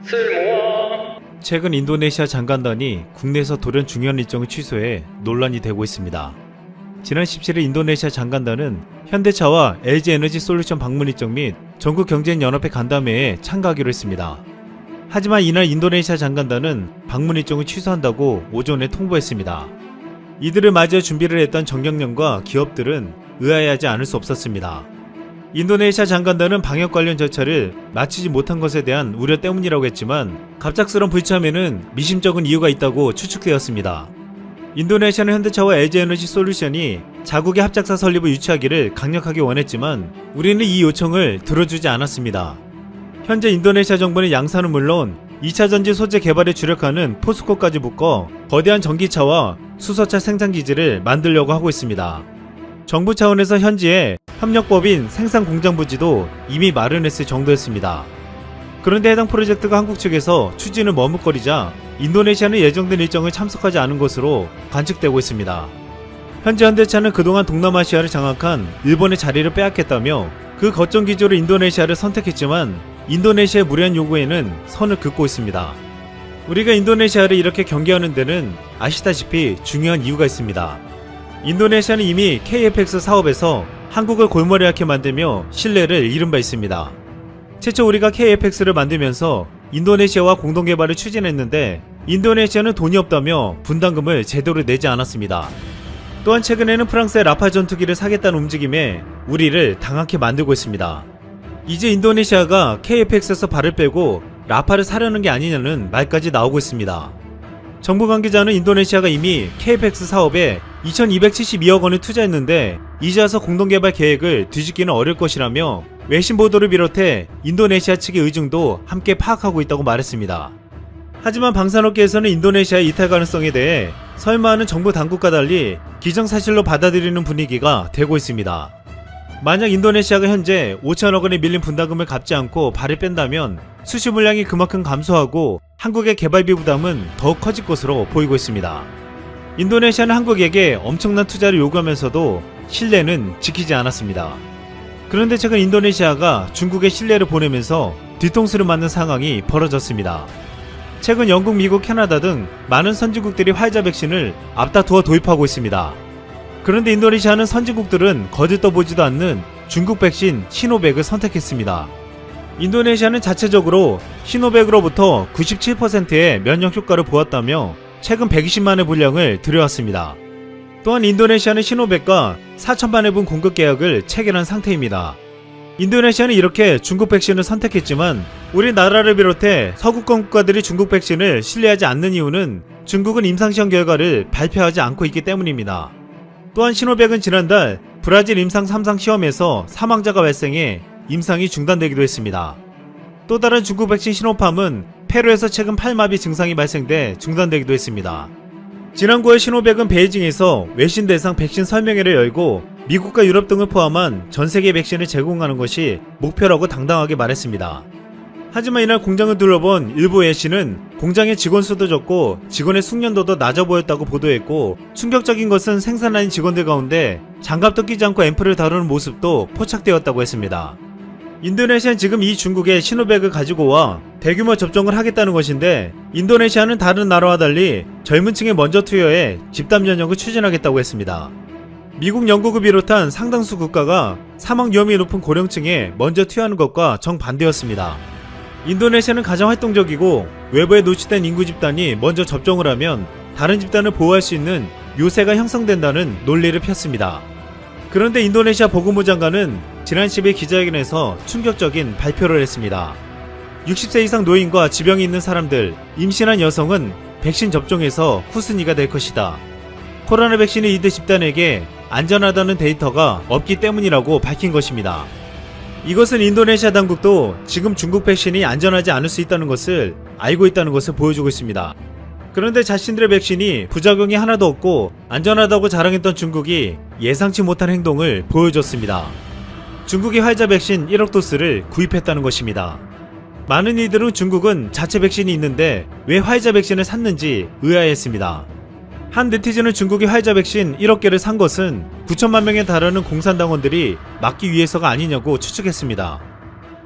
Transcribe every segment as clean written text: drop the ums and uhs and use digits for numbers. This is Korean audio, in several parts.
쓸모와 최근 인도네시아 장관단이 국내에서 돌연 중요한 일정을 취소해 논란이 되고 있습니다. 지난 17일 인도네시아 장관단은 현대차와 LG에너지솔루션 방문 일정 및 전국경제연합회 간담회에 참가하기로 했습니다. 하지만 이날 인도네시아 장관단은 방문 일정을 취소한다고 오전에 통보했습니다. 이들을 맞이해 준비를 했던 정경련과 기업들은 의아해하지 않을 수 없었습니다. 인도네시아 장관단은 방역 관련 절차를 마치지 못한 것에 대한 우려 때문이라고 했지만 갑작스런 불참에는 미심쩍은 이유가 있다고 추측되었습니다. 인도네시아는 현대차와 LG에너지솔루션이 자국의 합작사 설립을 유치하기를 강력하게 원했지만 우리는 이 요청을 들어주지 않았습니다. 현재 인도네시아 정부는 양산은 물론 2차 전지 소재 개발에 주력하는 포스코까지 묶어 거대한 전기차와 수소차 생산기지를 만들려고 하고 있습니다. 정부 차원에서 현지에 협력법인 생산공장부지도 이미 마련했을 정도였습니다. 그런데 해당 프로젝트가 한국 측에서 추진을 머뭇거리자 인도네시아는 예정된 일정을 참석하지 않은 것으로 관측되고 있습니다. 현재 현대차는 그동안 동남아시아를 장악한 일본의 자리를 빼앗겠다며 그 거점 기조로 인도네시아를 선택했지만 인도네시아의 무리한 요구에는 선을 긋고 있습니다. 우리가 인도네시아를 이렇게 경계하는 데는 아시다시피 중요한 이유가 있습니다. 인도네시아는 이미 KFX 사업에서 한국을 골머리하게 만들며 신뢰를 잃은 바 있습니다. 최초 우리가 KFX를 만들면서 인도네시아와 공동개발을 추진했는데 인도네시아는 돈이 없다며 분담금을 제대로 내지 않았습니다. 또한 최근에는 프랑스의 라팔 전투기를 사겠다는 움직임에 우리를 당하게 만들고 있습니다. 이제 인도네시아가 KFX에서 발을 빼고 라팔을 사려는 게 아니냐는 말까지 나오고 있습니다. 정부 관계자는 인도네시아가 이미 KFX 사업에 2272억 원을 투자했는데 이제 와서 공동개발 계획을 뒤집기는 어려울 것이라며 외신 보도를 비롯해 인도네시아 측의 의중도 함께 파악하고 있다고 말했습니다. 하지만 방산업계에서는 인도네시아의 이탈 가능성에 대해 설마 하는 정부 당국과 달리 기정사실로 받아들이는 분위기가 되고 있습니다. 만약 인도네시아가 현재 5천억 원에 밀린 분담금을 갚지 않고 발을 뺀다면 수출 물량이 그만큼 감소하고 한국의 개발비 부담은 더욱 커질 것으로 보이고 있습니다. 인도네시아는 한국에게 엄청난 투자를 요구하면서도 신뢰는 지키지 않았습니다. 그런데 최근 인도네시아가 중국에 신뢰를 보내면서 뒤통수를 맞는 상황이 벌어졌습니다. 최근 영국, 미국, 캐나다 등 많은 선진국들이 화이자 백신을 앞다투어 도입하고 있습니다. 그런데 인도네시아는 선진국들은 거들떠보지도 않는 중국 백신 시노백을 선택했습니다. 인도네시아는 자체적으로 시노백으로부터 97%의 면역 효과를 보았다며 최근 120만회 분량을 들여왔습니다. 또한 인도네시아는 시노백과 4천만 회분 공급 계약을 체결한 상태입니다. 인도네시아는 이렇게 중국 백신을 선택했지만 우리나라를 비롯해 서구권 국가들이 중국 백신을 신뢰하지 않는 이유는 중국은 임상시험 결과를 발표하지 않고 있기 때문입니다. 또한 시노백은 지난달 브라질 임상 3상 시험에서 사망자가 발생해 임상이 중단되기도 했습니다. 또 다른 중국 백신 시노팜은 페루에서 최근 팔마비 증상이 발생돼 중단되기도 했습니다. 지난 9월 시노백은 베이징에서 외신 대상 백신 설명회를 열고 미국과 유럽 등을 포함한 전세계 백신을 제공하는 것이 목표라고 당당하게 말했습니다. 하지만 이날 공장을 둘러본 일부 외신은 공장의 직원 수도 적고 직원의 숙련도도 낮아 보였다고 보도했고 충격적인 것은 생산라인 직원들 가운데 장갑도 끼지 않고 앰플을 다루는 모습도 포착되었다고 했습니다. 인도네시아는 지금 이 중국의 시노백을 가지고 와 대규모 접종을 하겠다는 것인데 인도네시아는 다른 나라와 달리 젊은 층에 먼저 투여해 집단 면역을 추진하겠다고 했습니다. 미국, 영국을 비롯한 상당수 국가가 사망 위험이 높은 고령층에 먼저 투여하는 것과 정반대였습니다. 인도네시아는 가장 활동적이고 외부에 노출된 인구 집단이 먼저 접종을 하면 다른 집단을 보호할 수 있는 요새가 형성된다는 논리를 폈습니다. 그런데 인도네시아 보건부 장관은 지난 10일 기자회견에서 충격적인 발표를 했습니다. 60세 이상 노인과 지병이 있는 사람들, 임신한 여성은 백신 접종에서 후순위가 될 것이다. 코로나 백신이 이들 집단에게 안전하다는 데이터가 없기 때문이라고 밝힌 것입니다. 이것은 인도네시아 당국도 지금 중국 백신이 안전하지 않을 수 있다는 것을 알고 있다는 것을 보여주고 있습니다. 그런데 자신들의 백신이 부작용이 하나도 없고 안전하다고 자랑했던 중국이 예상치 못한 행동을 보여줬습니다. 중국이 화이자 백신 1억 도스를 구입했다는 것입니다. 많은 이들은 중국은 자체 백신이 있는데 왜 화이자 백신을 샀는지 의아해했습니다. 한 네티즌은 중국이 화이자 백신 1억 개를 산 것은 9천만 명에 달하는 공산당원들이 맞기 위해서가 아니냐고 추측했습니다.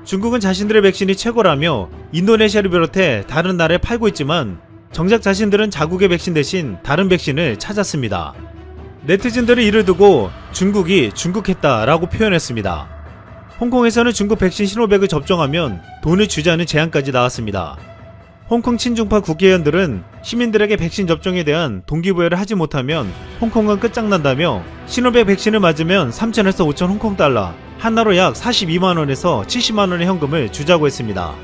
중국은 자신들의 백신이 최고라며 인도네시아를 비롯해 다른 나라에 팔고 있지만 정작 자신들은 자국의 백신 대신 다른 백신을 찾았습니다. 네티즌들은 이를 두고 중국이 중국했다라고 표현했습니다. 홍콩에서는 중국 백신 시노백을 접종하면 돈을 주자는 제안까지 나왔습니다. 홍콩 친중파 국회의원들은 시민들에게 백신 접종에 대한 동기부여를 하지 못하면 홍콩은 끝장난다며 시노백 백신을 맞으면 3,000에서 5,000 홍콩 달러, 한화로 약 42만원에서 70만원의 현금을 주자고 했습니다.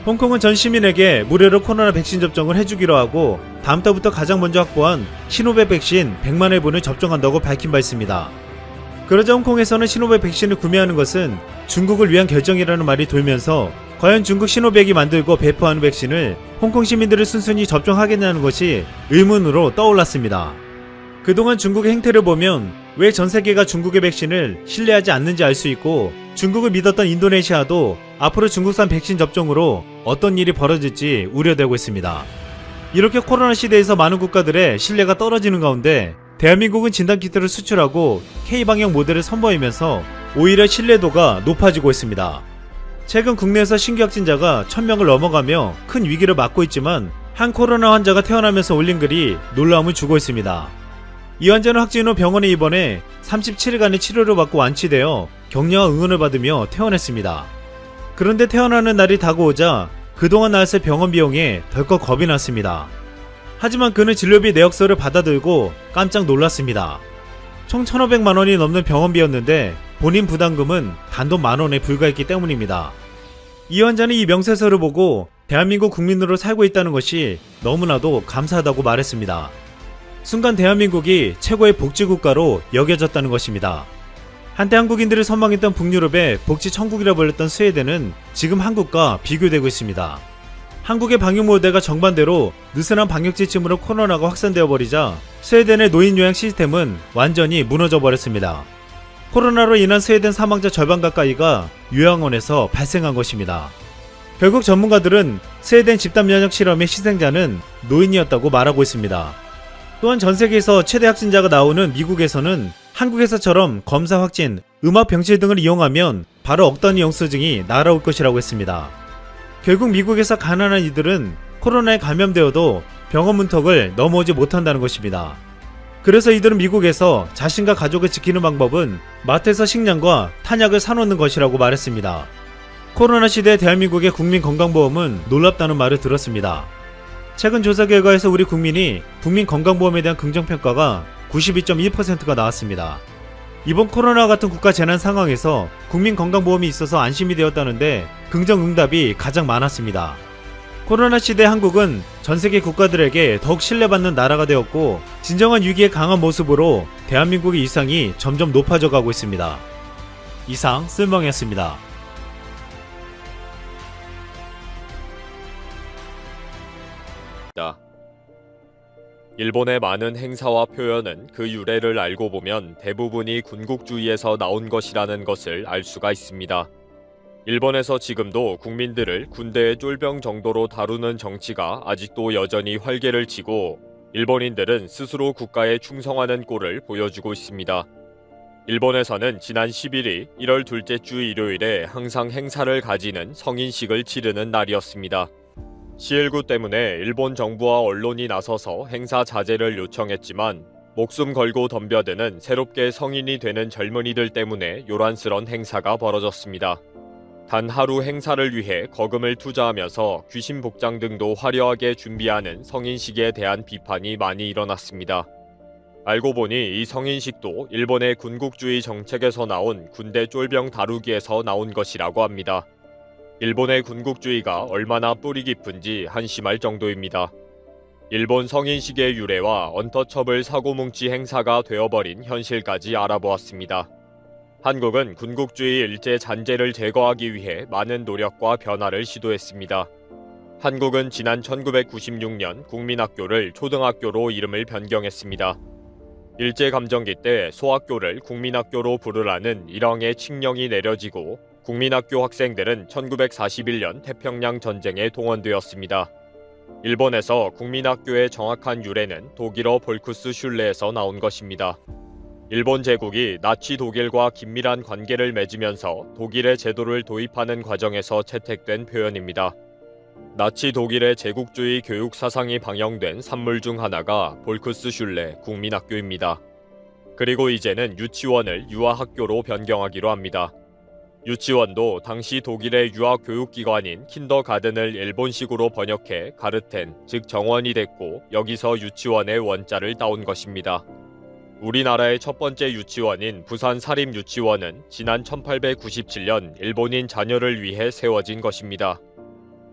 홍콩은 전 시민에게 무료로 코로나 백신 접종을 해주기로 하고 다음 달부터 가장 먼저 확보한 시노백 백신 100만 회분을 접종한다고 밝힌 바 있습니다. 그러자 홍콩에서는 시노백 백신을 구매하는 것은 중국을 위한 결정이라는 말이 돌면서 과연 중국 시노백이 만들고 배포하는 백신을 홍콩 시민들을 순순히 접종하겠냐는 것이 의문으로 떠올랐습니다. 그동안 중국의 행태를 보면 왜 전 세계가 중국의 백신을 신뢰하지 않는지 알 수 있고 중국을 믿었던 인도네시아도 앞으로 중국산 백신 접종으로 어떤 일이 벌어질지 우려되고 있습니다. 이렇게 코로나 시대에서 많은 국가들의 신뢰가 떨어지는 가운데 대한민국은 진단키트를 수출하고 K방역 모델을 선보이면서 오히려 신뢰도가 높아지고 있습니다. 최근 국내에서 신규 확진자가 1000명을 넘어가며 큰 위기를 맞고 있지만 한 코로나 환자가 태어나면서 올린 글이 놀라움을 주고 있습니다. 이 환자는 확진 후 병원에 입원해 37일간의 치료를 받고 완치되어 격려와 응원을 받으며 퇴원했습니다. 그런데 퇴원하는 날이 다가오자 그동안 나왔을 병원 비용에 덜컥 겁이 났습니다. 하지만 그는 진료비 내역서를 받아들고 깜짝 놀랐습니다. 총 1,500만원이 넘는 병원비였는데 본인 부담금은 단돈 만원에 불과했기 때문입니다. 이 환자는 이 명세서를 보고 대한민국 국민으로 살고 있다는 것이 너무나도 감사하다고 말했습니다. 순간 대한민국이 최고의 복지국가로 여겨졌다는 것입니다. 한때 한국인들을 선망했던 북유럽의 복지 천국이라 불렸던 스웨덴은 지금 한국과 비교되고 있습니다. 한국의 방역 모델과 정반대로 느슨한 방역 지침으로 코로나가 확산되어 버리자 스웨덴의 노인 요양 시스템은 완전히 무너져 버렸습니다. 코로나로 인한 스웨덴 사망자 절반 가까이가 요양원에서 발생한 것입니다. 결국 전문가들은 스웨덴 집단 면역 실험의 희생자는 노인이었다고 말하고 있습니다. 또한 전 세계에서 최대 확진자가 나오는 미국에서는 한국에서처럼 검사 확진, 음압 병실 등을 이용하면 바로 억 단위 영수증이 날아올 것이라고 했습니다. 결국 미국에서 가난한 이들은 코로나에 감염되어도 병원 문턱을 넘어오지 못한다는 것입니다. 그래서 이들은 미국에서 자신과 가족을 지키는 방법은 마트에서 식량과 탄약을 사놓는 것이라고 말했습니다. 코로나 시대 대한민국의 국민건강보험은 놀랍다는 말을 들었습니다. 최근 조사 결과에서 우리 국민이 국민건강보험에 대한 긍정평가가 92.1%가 나왔습니다. 이번 코로나 같은 국가 재난 상황에서 국민건강보험이 있어서 안심이 되었다는데 긍정응답이 가장 많았습니다. 코로나 시대 한국은 전세계 국가들에게 더욱 신뢰받는 나라가 되었고 진정한 위기에 강한 모습으로 대한민국의 위상이 점점 높아져 가고 있습니다. 이상 쓸멍이었습니다. 일본의 많은 행사와 표현은 그 유래를 알고 보면 대부분이 군국주의에서 나온 것이라는 것을 알 수가 있습니다. 일본에서 지금도 국민들을 군대의 쫄병 정도로 다루는 정치가 아직도 여전히 활개를 치고 일본인들은 스스로 국가에 충성하는 꼴을 보여주고 있습니다. 일본에서는 지난 10일이 1월 둘째 주 일요일에 항상 행사를 가지는 성인식을 치르는 날이었습니다. C19 때문에 일본 정부와 언론이 나서서 행사 자제를 요청했지만 목숨 걸고 덤벼드는 새롭게 성인이 되는 젊은이들 때문에 요란스런 행사가 벌어졌습니다. 단 하루 행사를 위해 거금을 투자하면서 귀신 복장 등도 화려하게 준비하는 성인식에 대한 비판이 많이 일어났습니다. 알고 보니 이 성인식도 일본의 군국주의 정책에서 나온 군대 쫄병 다루기에서 나온 것이라고 합니다. 일본의 군국주의가 얼마나 뿌리 깊은지 한심할 정도입니다. 일본 성인식의 유래와 언터처블 사고뭉치 행사가 되어버린 현실까지 알아보았습니다. 한국은 군국주의 일제 잔재를 제거하기 위해 많은 노력과 변화를 시도했습니다. 한국은 지난 1996년 국민학교를 초등학교로 이름을 변경했습니다. 일제감정기 때 소학교를 국민학교로 부르라는 일왕의 칙령이 내려지고 국민학교 학생들은 1941년 태평양 전쟁에 동원되었습니다. 일본에서 국민학교의 정확한 유래는 독일어 볼크스 슐레에서 나온 것입니다. 일본 제국이 나치 독일과 긴밀한 관계를 맺으면서 독일의 제도를 도입하는 과정에서 채택된 표현입니다. 나치 독일의 제국주의 교육 사상이 방영된 산물 중 하나가 볼크스슐레 국민학교입니다. 그리고 이제는 유치원을 유아학교로 변경하기로 합니다. 유치원도 당시 독일의 유아교육기관인 킨더가든을 일본식으로 번역해 가르텐, 즉 정원이 됐고 여기서 유치원의 원자를 따온 것입니다. 우리나라의 첫 번째 유치원인 부산 사립유치원은 지난 1897년 일본인 자녀를 위해 세워진 것입니다.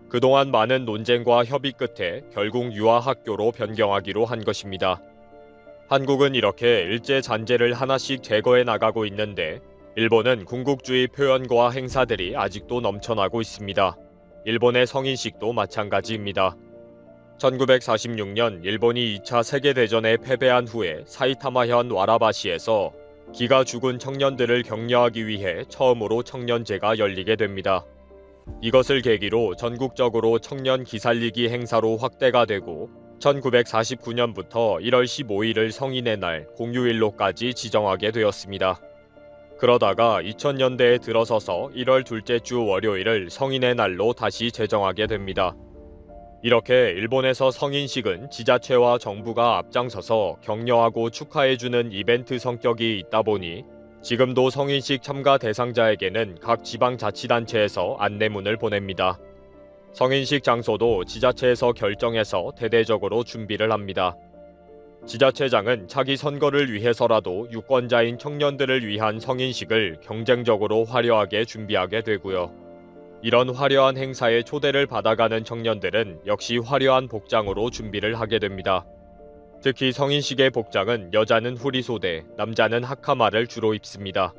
그동안 많은 논쟁과 협의 끝에 결국 유아학교로 변경하기로 한 것입니다. 한국은 이렇게 일제 잔재를 하나씩 제거해 나가고 있는데 일본은 군국주의 표현과 행사들이 아직도 넘쳐나고 있습니다. 일본의 성인식도 마찬가지입니다. 1946년 일본이 2차 세계대전에 패배한 후에 사이타마현 와라바시에서 기가 죽은 청년들을 격려하기 위해 처음으로 청년제가 열리게 됩니다. 이것을 계기로 전국적으로 청년 기살리기 행사로 확대가 되고 1949년부터 1월 15일을 성인의 날 공휴일로까지 지정하게 되었습니다. 그러다가 2000년대에 들어서서 1월 둘째 주 월요일을 성인의 날로 다시 제정하게 됩니다. 이렇게 일본에서 성인식은 지자체와 정부가 앞장서서 격려하고 축하해주는 이벤트 성격이 있다 보니 지금도 성인식 참가 대상자에게는 각 지방자치단체에서 안내문을 보냅니다. 성인식 장소도 지자체에서 결정해서 대대적으로 준비를 합니다. 지자체장은 자기 선거를 위해서라도 유권자인 청년들을 위한 성인식을 경쟁적으로 화려하게 준비하게 되고요. 이런 화려한 행사에 초대를 받아가는 청년들은 역시 화려한 복장으로 준비를 하게 됩니다. 특히 성인식의 복장은 여자는 후리소대, 남자는 하카마를 주로 입습니다.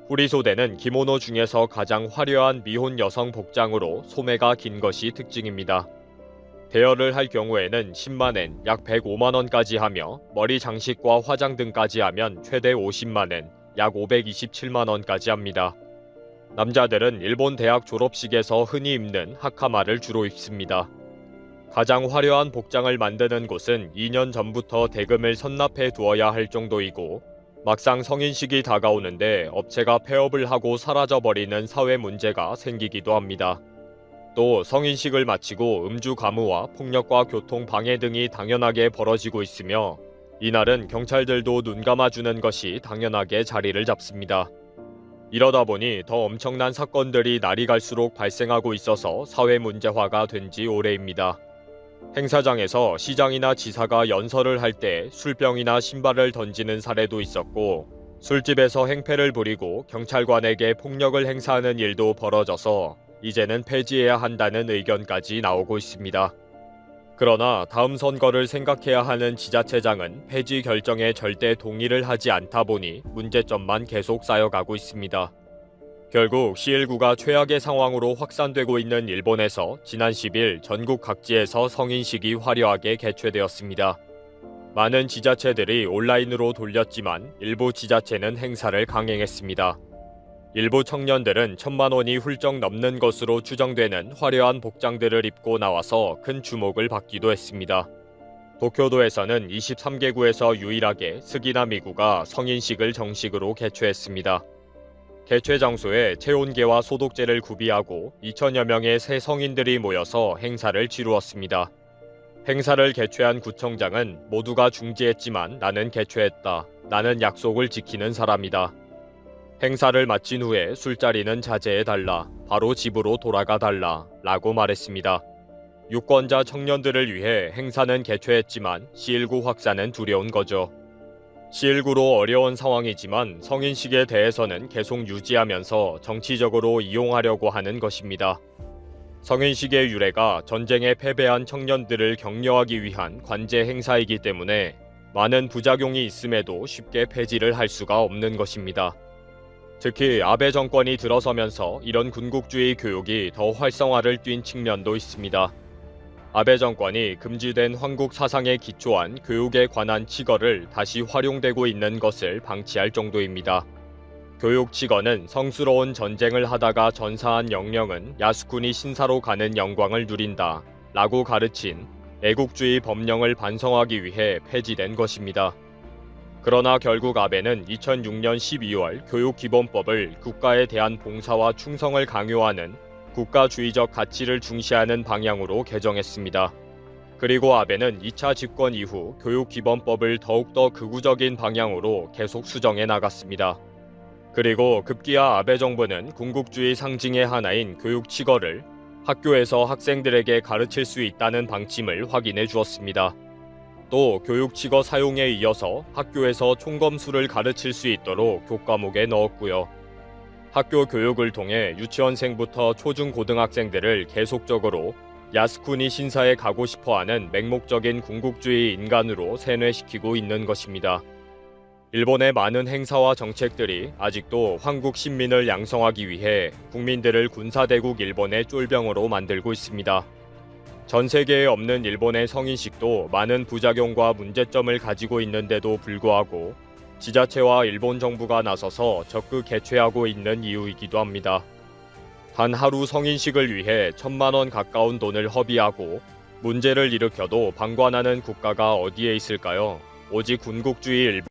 후리소대는 기모노 중에서 가장 화려한 미혼 여성 복장으로 소매가 긴 것이 특징입니다. 대여를 할 경우에는 10만엔, 약 105만원까지 하며 머리 장식과 화장 등까지 하면 최대 50만엔, 약 527만원까지 합니다. 남자들은 일본 대학 졸업식에서 흔히 입는 하카마를 주로 입습니다. 가장 화려한 복장을 만드는 곳은 2년 전부터 대금을 선납해 두어야 할 정도이고 막상 성인식이 다가오는데 업체가 폐업을 하고 사라져버리는 사회 문제가 생기기도 합니다. 또 성인식을 마치고 음주 가무와 폭력과 교통 방해 등이 당연하게 벌어지고 있으며 이날은 경찰들도 눈 감아주는 것이 당연하게 자리를 잡습니다. 이러다 보니 더 엄청난 사건들이 날이 갈수록 발생하고 있어서 사회 문제화가 된 지 오래입니다. 행사장에서 시장이나 지사가 연설을 할 때 술병이나 신발을 던지는 사례도 있었고 술집에서 행패를 부리고 경찰관에게 폭력을 행사하는 일도 벌어져서 이제는 폐지해야 한다는 의견까지 나오고 있습니다. 그러나 다음 선거를 생각해야 하는 지자체장은 폐지 결정에 절대 동의를 하지 않다 보니 문제점만 계속 쌓여가고 있습니다. 결국 C19가 최악의 상황으로 확산되고 있는 일본에서 지난 10일 전국 각지에서 성인식이 화려하게 개최되었습니다. 많은 지자체들이 온라인으로 돌렸지만 일부 지자체는 행사를 강행했습니다. 일부 청년들은 1000만 원이 훌쩍 넘는 것으로 추정되는 화려한 복장들을 입고 나와서 큰 주목을 받기도 했습니다. 도쿄도에서는 23개구에서 유일하게 스기나미구가 성인식을 정식으로 개최했습니다. 개최 장소에 체온계와 소독제를 구비하고 2000여 명의 새 성인들이 모여서 행사를 치루었습니다. 행사를 개최한 구청장은 모두가 중지했지만 나는 개최했다. 나는 약속을 지키는 사람이다. 행사를 마친 후에 술자리는 자제해달라. 바로 집으로 돌아가달라. 라고 말했습니다. 유권자 청년들을 위해 행사는 개최했지만 C19 확산은 두려운 거죠. C19로 어려운 상황이지만 성인식에 대해서는 계속 유지하면서 정치적으로 이용하려고 하는 것입니다. 성인식의 유래가 전쟁에 패배한 청년들을 격려하기 위한 관제 행사이기 때문에 많은 부작용이 있음에도 쉽게 폐지를 할 수가 없는 것입니다. 특히 아베 정권이 들어서면서 이런 군국주의 교육이 더 활성화를 띈 측면도 있습니다. 아베 정권이 금지된 황국 사상에 기초한 교육에 관한 칙어를 다시 활용되고 있는 것을 방치할 정도입니다. 교육 칙어는 성스러운 전쟁을 하다가 전사한 영령은 야수꾼이 신사로 가는 영광을 누린다 라고 가르친 애국주의 법령을 반성하기 위해 폐지된 것입니다. 그러나 결국 아베는 2006년 12월 교육기본법을 국가에 대한 봉사와 충성을 강요하는 국가주의적 가치를 중시하는 방향으로 개정했습니다. 그리고 아베는 2차 집권 이후 교육기본법을 더욱더 극우적인 방향으로 계속 수정해 나갔습니다. 그리고 급기야 아베 정부는 군국주의 상징의 하나인 교육치거를 학교에서 학생들에게 가르칠 수 있다는 방침을 확인해 주었습니다. 또 교육치거 사용에 이어서 학교에서 총검술을 가르칠 수 있도록 교과목에 넣었고요. 학교 교육을 통해 유치원생부터 초중고등학생들을 계속적으로 야스쿠니 신사에 가고 싶어하는 맹목적인 군국주의 인간으로 세뇌시키고 있는 것입니다. 일본의 많은 행사와 정책들이 아직도 한국 신민을 양성하기 위해 국민들을 군사대국 일본의 쫄병으로 만들고 있습니다. 전 세계에 없는 일본의 성인식도 많은 부작용과 문제점을 가지고 있는데도 불구하고 지자체와 일본 정부가 나서서 적극 개최하고 있는 이유이기도 합니다. 단 하루 성인식을 위해 1,000만 원 가까운 돈을 허비하고 문제를 일으켜도 방관하는 국가가 어디에 있을까요? 오직 군국주의 일본